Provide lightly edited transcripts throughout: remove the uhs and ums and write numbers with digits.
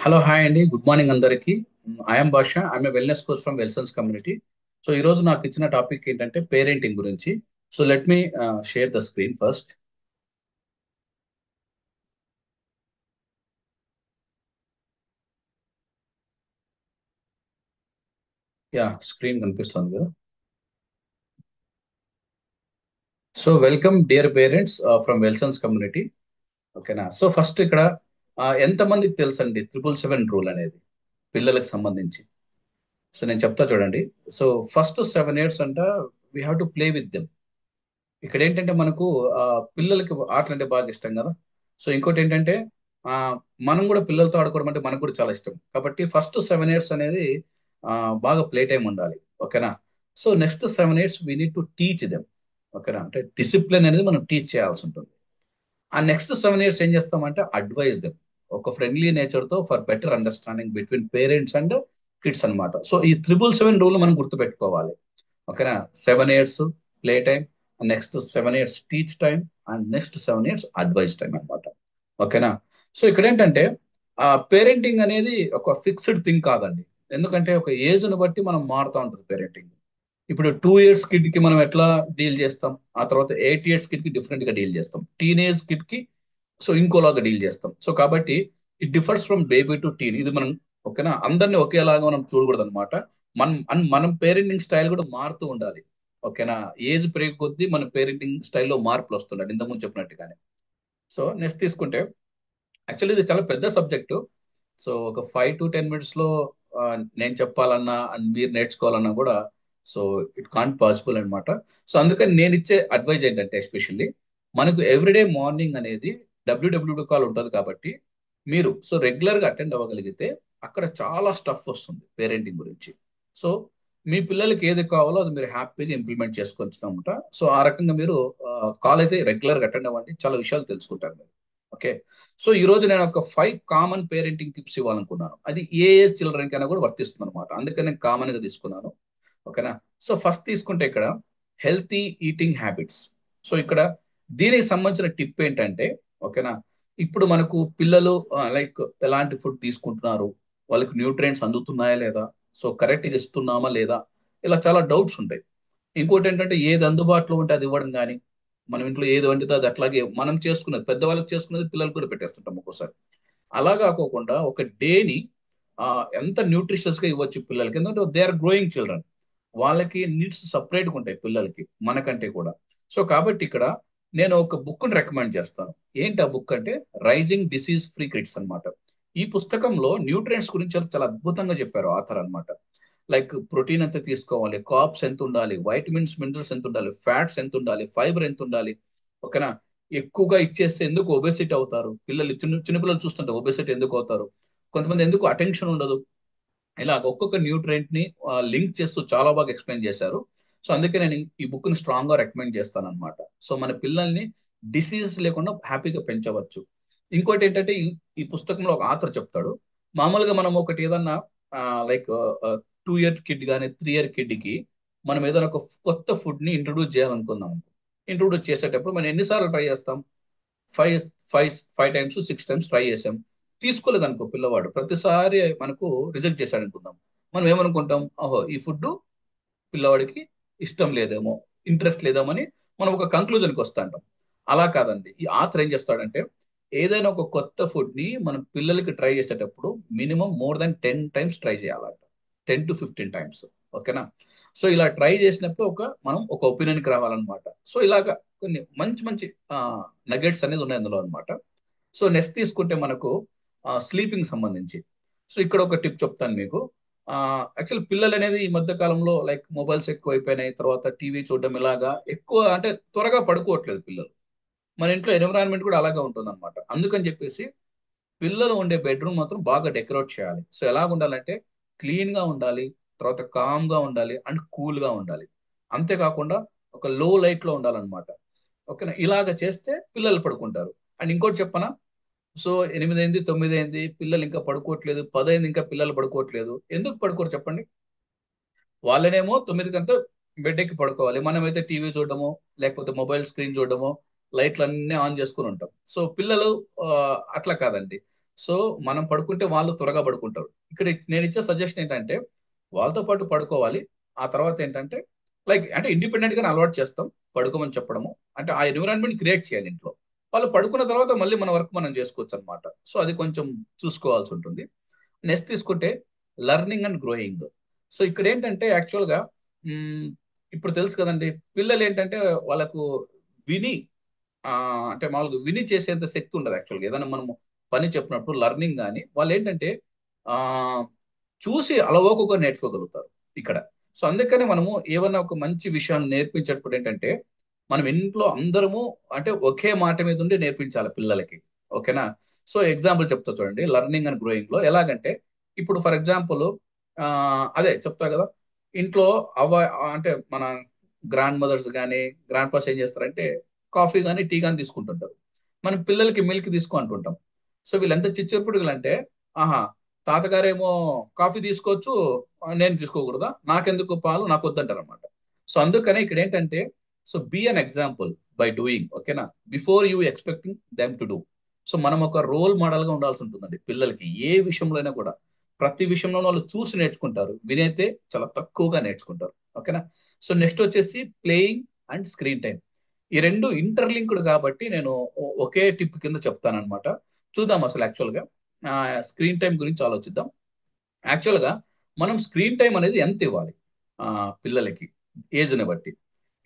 Hello hi అండి, good morning అందరికి. I'm Bhasha. I'm a wellness coach from Wellsons community. So ఈ రోజు నాకు ఇచ్చిన టాపిక్ ఏంటంటే పేరెంటింగ్ గురించి. So let me share the screen first. Yeah, screen కనిపిస్తుంది కదా. So welcome dear parents from Wellsons community. ఓకేనా. సో ఫస్ట్ ఇక్కడ ఎంతమందికి తెలుసండి 777 రూల్ అనేది పిల్లలకు సంబంధించి. సో నేను చెప్తా చూడండి. సో ఫస్ట్ 7 ఇయర్స్ అంట we have to play with them. ఇక్కడ ఏంటంటే మనకు ఆ, పిల్లలకి ఆటలు అంటే బాగా ఇష్టం కదా. సో ఇంకోటి ఏంటంటే ఆ, మనం కూడా పిల్లలతో ఆడుకోవడం అంటే మనకు కూడా చాలా ఇష్టం. కాబట్టి ఫస్ట్ 7 ఇయర్స్ అనేది ఆ, బాగా ప్లే టైం ఉండాలి. ఓకేనా. So next 7 years we need to teach them. ఓకేనా, అంటే డిసిప్లిన్ అనేది మనం టీచ్ చేయాల్సి ఉంటుంది. ఆ నెక్స్ట్ 7 ఇయర్స్ ఏం చేస్తామంటే అడ్వైజ్ దెమ్ ఒక ఫ్రెండ్లీ నేచర్ తో for better understanding between parents and kids అన్నమాట. సో ఈ 777 రూల్ మనం గుర్తుపెట్టుకోవాలి. ఓకేనా. 7 years play time, next 7 years teach time, and next 7 years advice time అన్నమాట. ఓకేనా. సో ఇక్కడ ఏంటంటే ఆ పేరెంటింగ్ అనేది ఒక ఫిక్స్డ్ థింగ్ కాదండి. ఎందుకంటే ఒక ఏజ్ ను బట్టి మనం మారుతూ ఉంటుంది పేరెంటింగ్. ఇప్పుడు 2 ఇయర్స్ కిడ్ కి మనం ఎట్లా డీల్ చేస్తాం, ఆ తర్వాత 8 ఇయర్స్ కిడ్ కి డిఫరెంట్ గా డీల్ చేస్తాం, టీనేజ్ కిడ్ కి సో ఇంకోలాగా డీల్ చేస్తాం. సో కాబట్టి it differs from baby to teen. ఇది మనం ఓకేనా అందరినీ ఒకేలాగా మనం చూడకూడదు అనమాట. మనం పేరెంటింగ్ స్టైల్ కూడా మారుతూ ఉండాలి. ఓకేనా. ఏజ్ పెరిగే కొద్దీ మన పేరెంటింగ్ స్టైల్లో మార్పులు వస్తుండాలి ఇంతకుముందు చెప్పినట్టుగానే. సో నెక్స్ట్ తీసుకుంటే యాక్చువల్లీ ఇది చాలా పెద్ద సబ్జెక్టు. సో ఒక 5 to 10 minutes లో ఆ, నేను చెప్పాలన్నా అండ్ మీరు నేర్చుకోవాలన్నా కూడా సో ఇట్ కాంట్ పాసిబుల్ అనమాట. సో అందుకని నేను ఇచ్చే అడ్వైజ్ ఏంటంటే ఎస్పెషల్లీ మనకు ఎవ్రీడే మార్నింగ్ అనేది డబ్ల్యూడబ్ల్యూడి కాల్ ఉంటుంది కాబట్టి మీరు సో రెగ్యులర్ గా అటెండ్ అవ్వగలిగితే అక్కడ చాలా స్టఫ్ వస్తుంది పేరెంటింగ్ గురించి. సో మీ పిల్లలకి ఏది కావాలో అది మీరు హ్యాపీగా ఇంప్లిమెంట్ చేసుకోవచ్చు అనమాట. సో ఆ రకంగా మీరు కాల్ అయితే రెగ్యులర్ గా అటెండ్ అవ్వండి, చాలా విషయాలు తెలుసుకుంటారు మీరు. ఓకే. సో ఈ రోజు నేను ఒక 5 కామన్ పేరెంటింగ్ టిప్స్ ఇవ్వాలనుకున్నాను. అది ఏ ఏజ్ చిల్డ్రన్ కైనా కూడా వర్తిస్తుంది అనమాట, అందుకని నేను కామన్ గా తీసుకున్నాను. ఓకేనా. సో ఫస్ట్ తీసుకుంటే ఇక్కడ హెల్తీ ఈటింగ్ హ్యాబిట్స్. సో ఇక్కడ దీనికి సంబంధించిన టిప్ ఏంటంటే ఓకేనా, ఇప్పుడు మనకు పిల్లలు లైక్ ఎలాంటి ఫుడ్ తీసుకుంటున్నారు, వాళ్ళకి న్యూట్రియంట్స్ అందుతున్నాయా లేదా, సో కరెక్ట్గా ఇస్తున్నామా లేదా, ఇలా చాలా డౌట్స్ ఉంటాయి. ఇంకోటి ఏంటంటే ఏది అందుబాటులో ఉంటే అది ఇవ్వడం కానీ, మనం ఇంట్లో ఏది వండితే అది అట్లాగే మనం చేసుకున్నది పెద్దవాళ్ళకి చేసుకున్నది పిల్లలకు కూడా పెట్టేస్తుంటాం ఒక్కోసారి. అలా కాకోకుండా ఒక డేని ఎంత న్యూట్రిషియస్ గా ఇవ్వచ్చు పిల్లలకి, ఎందుకంటే దే ఆర్ గ్రోయింగ్ చిల్డ్రన్. వాళ్ళకి నీడ్స్ సపరేట్గా ఉంటాయి పిల్లలకి మనకంటే కూడా. సో కాబట్టి ఇక్కడ నేను ఒక బుక్ ని రికమెండ్ చేస్తాను. ఏంటి ఆ బుక్ అంటే రైజింగ్ డిసీజ్ ఫ్రీ కిడ్స్ అన్నమాట. ఈ పుస్తకంలో న్యూట్రియంట్స్ గురించి చాలా చాలా అద్భుతంగా చెప్పారు ఆథర్ అన్నమాట. లైక్ ప్రోటీన్ ఎంత తీసుకోవాలి, కార్బ్స్ ఎంత ఉండాలి, వైటమిన్స్ మినరల్స్ ఎంత ఉండాలి, ఫ్యాట్స్ ఎంత ఉండాలి, ఫైబర్ ఎంత ఉండాలి. ఓకేనా. ఎక్కువగా ఇచ్చేస్తే ఎందుకు ఒబెసిటీ అవుతారు పిల్లలు, చిన్నపిల్లలు చూస్తుంటే ఒబెసిటీ ఎందుకు అవుతారు, కొంతమంది ఎందుకు అటెన్షన్ ఉండదు, ఇలా ఒక్కొక్క న్యూట్రియంట్ ని లింక్ చేస్తూ చాలా బాగా ఎక్స్ప్లెయిన్ చేశారు. సో అందుకే నేను ఈ బుక్ ని స్ట్రాంగ్ గా రికమెండ్ చేస్తాను అనమాట. సో మన పిల్లల్ని డిసీజెస్ లేకుండా హ్యాపీగా పెంచవచ్చు. ఇంకోటి ఏంటంటే ఈ పుస్తకంలో ఒక ఆథర్ చెప్తాడు. మామూలుగా మనం ఒకటి ఏదన్నా లైక్ 2 ఇయర్ కిడ్ కానీ 3 ఇయర్ కిడ్ కి మనం ఏదైనా ఒక కొత్త ఫుడ్ ని ఇంట్రొడ్యూస్ చేయాలనుకుందాం. ఇంట్రొడ్యూస్ చేసేటప్పుడు మనం ఎన్నిసార్లు ట్రై చేస్తాం? Five five 5 times 6 times try చేసాం, తీసుకోలేదు అనుకో పిల్లవాడు, ప్రతిసారి మనకు రిజెక్ట్ చేశాడు అనుకుందాం. మనం ఏమనుకుంటాం, ఓహో ఈ ఫుడ్ పిల్లవాడికి ఇష్టం లేదేమో, ఇంట్రెస్ట్ లేదేమో అని మనం ఒక కంక్లూజన్కి వస్తా అంటాం. అలా కాదండి, ఈ ఆథర్ ఏం చేస్తాడంటే ఏదైనా ఒక కొత్త ఫుడ్ ని మనం పిల్లలకి ట్రై చేసేటప్పుడు minimum more than 10 times try చేయాలంట. 10 to 15 టైమ్స్. ఓకేనా. సో ఇలా ట్రై చేసినప్పుడు మనం ఒక ఒపీనియన్కి రావాలన్నమాట. సో ఇలాగా కొన్ని మంచి మంచి నగెట్స్ అనేది ఉన్నాయి అందులో అనమాట. సో నెక్స్ట్ తీసుకుంటే మనకు స్లీపింగ్ సంబంధించి. సో ఇక్కడ ఒక టిప్ చెప్తాను మీకు. యాక్చువల్ పిల్లలు అనేది ఈ మధ్య కాలంలో లైక్ మొబైల్స్ ఎక్కువ అయిపోయినాయి, తర్వాత టీవీ చూడడం, ఇలాగా ఎక్కువ అంటే త్వరగా పడుకోవట్లేదు పిల్లలు. మన ఇంట్లో ఎన్విరాన్మెంట్ కూడా అలాగే ఉంటుంది అనమాట. అందుకని చెప్పేసి పిల్లలు ఉండే బెడ్రూమ్ మాత్రం బాగా డెకరేట్ చేయాలి. సో ఎలా ఉండాలంటే క్లీన్ గా ఉండాలి, తర్వాత కామ్ గా ఉండాలి అండ్ కూల్ గా ఉండాలి. అంతేకాకుండా ఒక లో లైట్ లో ఉండాలన్నమాట. ఓకేనా. ఇలాగ చేస్తే పిల్లలు పడుకుంటారు. అండ్ ఇంకోటి చెప్పనా, సో 8 అయింది 9 అయింది పిల్లలు ఇంకా పడుకోవట్లేదు, 10 అయింది ఇంకా పిల్లలు పడుకోవట్లేదు, ఎందుకు పడుకోరు చెప్పండి? వాళ్ళనేమో 9 కంతా బెడ్ ఎక్కి పడుకోవాలి, మనమైతే టీవీ చూడడము, లేకపోతే మొబైల్ స్క్రీన్ చూడడము, లైట్లు అన్ని ఆన్ చేసుకుని ఉంటాం. సో పిల్లలు ఆ, అట్లా కాదండి. సో మనం పడుకుంటే వాళ్ళు త్వరగా పడుకుంటారు. ఇక్కడ నేను ఇచ్చే సజెషన్ ఏంటంటే వాళ్ళతో పాటు పడుకోవాలి. ఆ తర్వాత ఏంటంటే లైక్ అంటే ఇండిపెండెంట్ గానే అలవాటు చేస్తాం. పడుకోమని చెప్పడము. అంటే ఆ ఎన్విరాన్మెంట్ క్రియేట్ చేయాలి ఇంట్లో. వాళ్ళు పడుకున్న తర్వాత మళ్ళీ మన వర్క్ మనం చేసుకోవచ్చు అనమాట. సో అది కొంచెం చూసుకోవాల్సి ఉంటుంది. నెక్స్ట్ తీసుకుంటే లెర్నింగ్ అండ్ గ్రోయింగ్. సో ఇక్కడ ఏంటంటే యాక్చువల్గా ఇప్పుడు తెలుసు కదండి, పిల్లలు ఏంటంటే వాళ్ళకు విని ఆ, అంటే మామూలుగా విని చేసేంత శక్తి ఉండదు యాక్చువల్గా. ఏదైనా మనము పని చెప్పినప్పుడు లర్నింగ్ కానీ వాళ్ళు ఏంటంటే ఆ చూసి అలవోకగా నేర్చుకోగలుగుతారు ఇక్కడ. సో అందుకని మనము ఏమన్నా ఒక మంచి విషయాన్ని నేర్పించేటప్పుడు ఏంటంటే మనం ఇంట్లో అందరము అంటే ఒకే మాట మీద ఉండి నేర్పించాలి పిల్లలకి. ఓకేనా? సో ఎగ్జాంపుల్ చెప్తా చూడండి, లర్నింగ్ అండ్ గ్రోయింగ్ లో ఎలాగంటే ఇప్పుడు ఫర్ ఎగ్జాంపుల్ అదే చెప్తా కదా, ఇంట్లో అవ అంటే మన గ్రాండ్ మదర్స్ కానీ గ్రాండ్ పాస్ ఏం చేస్తారంటే కాఫీ కానీ టీ కానీ తీసుకుంటుంటారు. మనం పిల్లలకి మిల్క్ తీసుకో అంటుంటాం. సో వీళ్ళు ఎంత చిచ్చరపుడుగులు అంటే, ఆహా, తాతగారేమో కాఫీ తీసుకోవచ్చు, నేను తీసుకోకూడదా, నాకెందుకు పాలు, నాకు వద్దంటారు అనమాట. సో అందుకనే ఇక్కడ ఏంటంటే so be an example by doing. ఓకేనా? Before you expecting them to do. So మనం ఒక రోల్ మోడల్ గా ఉండాల్సి ఉంటుందండి పిల్లలకి ఏ విషయంలో అయినా కూడా. ప్రతి విషయంలోనూ వాళ్ళు చూసి నేర్చుకుంటారు, వినైతే చాలా తక్కువగా నేర్చుకుంటారు. ఓకేనా? సో నెక్స్ట్ వచ్చేసి ప్లేయింగ్ అండ్ స్క్రీన్ టైం. ఈ రెండు ఇంటర్లింక్డ్ కాబట్టి నేను ఒకే టిప్ కింద చెప్తానన్నమాట. చూద్దాం అసలు యాక్చువల్గా స్క్రీన్ టైం గురించి ఆలోచిద్దాం. యాక్చువల్గా మనం స్క్రీన్ టైం అనేది ఎంత ఇవ్వాలి ఆ, పిల్లలకి ఏజ్ని బట్టి.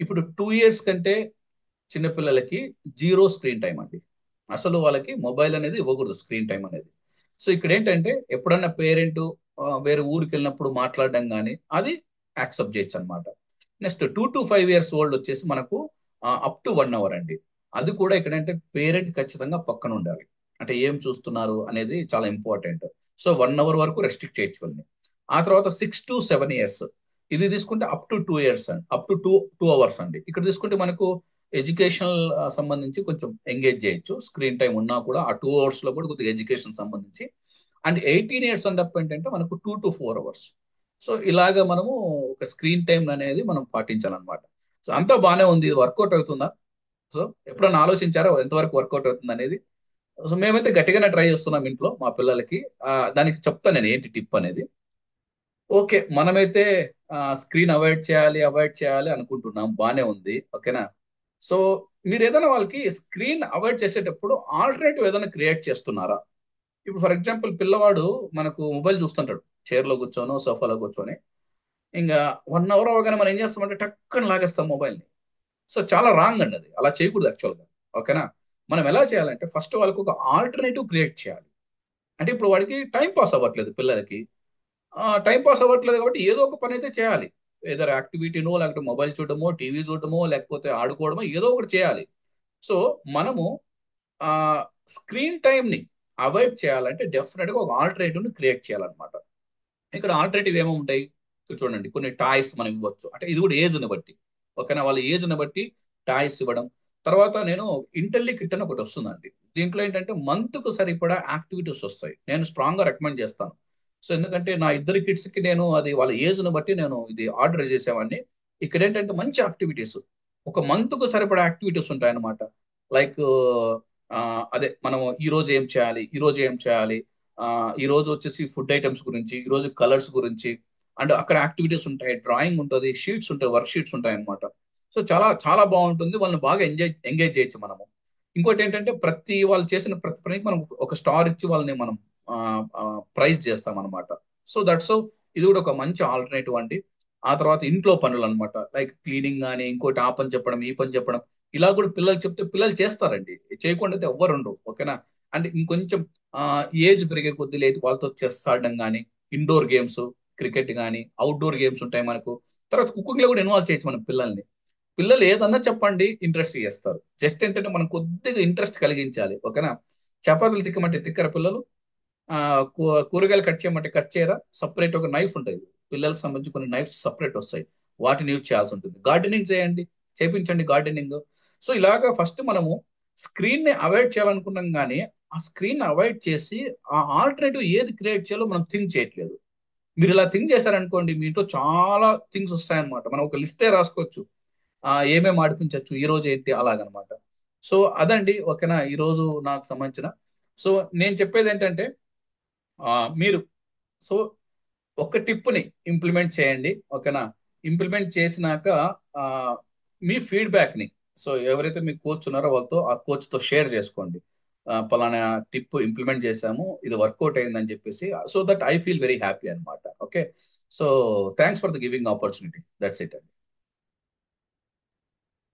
ఇప్పుడు 2 ఇయర్స్ కంటే చిన్నపిల్లలకి జీరో స్క్రీన్ టైం అండి. అసలు వాళ్ళకి మొబైల్ అనేది ఇవ్వకూడదు, స్క్రీన్ టైం అనేది. సో ఇక్కడ ఏంటంటే ఎప్పుడన్నా పేరెంట్ వేరే ఊరికి వెళ్ళినప్పుడు మాట్లాడడం కానీ అది యాక్సెప్ట్ చేయొచ్చు అనమాట. నెక్స్ట్ 2 to 5 years ఓల్డ్ వచ్చేసి మనకు అప్ టు 1 అవర్ అండి. అది కూడా ఇక్కడ అంటే పేరెంట్ ఖచ్చితంగా పక్కన ఉండాలి. అంటే ఏం చూస్తున్నారు అనేది చాలా ఇంపార్టెంట్. సో 1 అవర్ వరకు రెస్ట్రిక్ట్ చేయొచ్చు వాళ్ళని. ఆ తర్వాత 6 to 7 years ఇది తీసుకుంటే అప్ టు 2 ఇయర్స్ అండి, అప్ టు టూ అవర్స్ అండి. ఇక్కడ తీసుకుంటే మనకు ఎడ్యుకేషనల్ సంబంధించి కొంచెం ఎంగేజ్ చేయొచ్చు. స్క్రీన్ టైం ఉన్నా కూడా ఆ 2 అవర్స్ లో కూడా కొద్దిగా ఎడ్యుకేషన్ సంబంధించి. అండ్ 18 ఇయర్స్ అండ్ అప్ ఏంటంటే మనకు 2 to 4 అవర్స్. సో ఇలాగ మనము ఒక స్క్రీన్ టైం అనేది మనం పాటించాలన్నమాట. సో అంతా బాగానే ఉంది, వర్కౌట్ అవుతుందా? సో ఎప్పుడన్నా ఆలోచించారా ఎంతవరకు వర్కౌట్ అవుతుంది అనేది? సో మేమైతే గట్టిగానే ట్రై చేస్తున్నాం ఇంట్లో మా పిల్లలకి. దానికి చెప్తాను నేను ఏంటి టిప్ అనేది. ఓకే, మనమైతే స్క్రీన్ అవాయిడ్ చేయాలి అనుకుంటున్నాం, బానే ఉంది. ఓకేనా? సో మీరు ఏదైనా వాళ్ళకి స్క్రీన్ అవాయిడ్ చేసేటప్పుడు ఆల్టర్నేటివ్ ఏదైనా క్రియేట్ చేస్తున్నారా? ఇప్పుడు ఫర్ ఎగ్జాంపుల్ పిల్లవాడు మనకు మొబైల్ చూస్తుంటాడు, చైర్ లో కూర్చొనో సోఫాలో కూర్చొని. ఇంకా 1 అవర్ అవగానే మనం ఏం చేస్తామంటే టక్కన లాగేస్తాం మొబైల్ని. సో చాలా రాంగ్ అండి, అది అలా చేయకూడదు యాక్చువల్గా. ఓకేనా? మనం ఎలా చేయాలంటే ఫస్ట్ వాళ్ళకి ఒక ఆల్టర్నేటివ్ క్రియేట్ చేయాలి. అంటే ఇప్పుడు వాడికి టైం పాస్ అవ్వట్లేదు పిల్లలకి. టైం పాస్ అవ్వట్లేదు కాబట్టి ఏదో ఒక పని అయితే చేయాలి. ఏదైనా యాక్టివిటీనో లేకపోతే మొబైల్ చూడడమో టీవీ చూడడమో లేకపోతే ఆడుకోవడమో ఏదో ఒకటి చేయాలి. సో మనము ఆ స్క్రీన్ టైం ని అవాయిడ్ చేయాలంటే డెఫినెట్ గా ఒక ఆల్టర్నేటివ్ ని క్రియేట్ చేయాలన్నమాట. ఇక్కడ ఆల్టర్నేటివ్ ఏమో ఉంటాయి? ఇక్కడ చూడండి, కొన్ని టాయ్స్ మనం ఇవ్వచ్చు. అంటే ఇది కూడా ఏజ్ ని బట్టి. ఓకేనా? వాళ్ళ ఏజ్ ని బట్టి టాయ్స్ ఇవ్వడం. తర్వాత నేను ఇంటెల్లి కిట్ అని ఒకటి వస్తుందండి. దీంట్లో ఏంటంటే మంత్ కు సరిపడా యాక్టివిటీస్ వస్తాయి. నేను స్ట్రాంగ్ గా రికమెండ్ చేస్తాను. సో ఎందుకంటే నా ఇద్దరు కిడ్స్ కి నేను అది వాళ్ళ ఏజ్ ని బట్టి నేను ఇది ఆర్డర్ చేసేవాడిని. ఇక్కడ ఏంటంటే మంచి యాక్టివిటీస్, ఒక మంత్ కు సరిపడా యాక్టివిటీస్ ఉంటాయి అన్నమాట. లైక్ అదే మనం ఈ రోజు ఏం చేయాలి, ఈ రోజు ఏం చేయాలి, ఆ ఈ రోజు వచ్చేసి ఫుడ్ ఐటమ్స్ గురించి, ఈ రోజు కలర్స్ గురించి. అండ్ అక్కడ యాక్టివిటీస్ ఉంటాయి, డ్రాయింగ్ ఉంటుంది, షీట్స్ ఉంటాయి, వర్క్ షీట్స్ ఉంటాయి అన్నమాట. సో చాలా చాలా బాగుంటుంది, వాళ్ళని బాగా ఎంగేజ్ చేయొచ్చు మనము. ఇంకోటి ఏంటంటే ప్రతి వాళ్ళు చేసిన ప్రతి పనికి మనం ఒక స్టార్ ఇచ్చి వాళ్ళని మనం ప్రైజ్ చేస్తాం అనమాట. సో దట్స్ ఇది కూడా ఒక మంచి ఆల్టర్నేటివ్ అండి. ఆ తర్వాత ఇంట్లో పనులు అనమాట, లైక్ క్లీనింగ్ కానీ ఇంకోటి ఆ పని చెప్పడం ఈ పని చెప్పడం. ఇలా కూడా పిల్లలు చెప్తే పిల్లలు చేస్తారండి, చేయకుండా అయితే ఎవ్వరు ఉండరు. ఓకేనా? అంటే ఇంకొంచెం ఏజ్ పెరిగే కొద్దీ లేదు వాళ్ళతో చెస్ ఆడడం కానీ, ఇండోర్ గేమ్స్, క్రికెట్ కానీ, అవుట్డోర్ గేమ్స్ ఉంటాయి మనకు. తర్వాత కుకింగ్ లో కూడా ఇన్వాల్వ్ చేయొచ్చు మనం పిల్లల్ని. పిల్లలు ఏదన్నా చెప్పండి ఇంట్రెస్ట్ చేస్తారు. జస్ట్ ఏంటంటే మనం కొద్దిగా ఇంట్రెస్ట్ కలిగించాలి. ఓకేనా? చపాతీలు తిక్కమంటే తిక్కర పిల్లలు. ఆ కూరగాయలు కట్ చేయమంటే కట్ చేయరా? సపరేట్ ఒక నైఫ్ ఉంటుంది, పిల్లలకు సంబంధించి కొన్ని నైఫ్స్ సపరేట్ వస్తాయి, వాటిని యూజ్ చేయాల్సి ఉంటుంది. గార్డెనింగ్ చేయండి, చేపించండి గార్డెనింగ్. సో ఇలాగా ఫస్ట్ మనము స్క్రీన్ ని అవాయిడ్ చేయాలనుకున్నాం కానీ ఆ స్క్రీన్ అవాయిడ్ చేసి ఆ ఆల్టర్నేటివ్ ఏది క్రియేట్ చేయాలో మనం థింక్ చేయట్లేదు. మీరు ఇలా థింక్ చేశారనుకోండి మీ ఇంట్లో చాలా థింగ్స్ వస్తాయన్నమాట. మనం ఒక లిస్టే రాసుకోవచ్చు, ఏమేమి ఆడిపించవచ్చు ఈ రోజు ఏంటి అలాగనమాట. సో అదండి. ఓకేనా? ఈ రోజు నాకు సంబంధించిన సో నేను చెప్పేది ఏంటంటే మీరు సో ఒక టిప్ని ఇంప్లిమెంట్ చేయండి, ఓకేనా? ఇంప్లిమెంట్ చేసినాక ఆ, మీ ఫీడ్బ్యాక్ని, సో ఎవరైతే మీ కోచ్ ఉన్నారో వాళ్ళతో, ఆ కోచ్తో షేర్ చేసుకోండి. పలానా టిప్ ఇంప్లిమెంట్ చేశాము, ఇది వర్కౌట్ అయిందని చెప్పేసి, so that I feel very happy అనమాట. Okay. So thanks for the giving opportunity. That's it.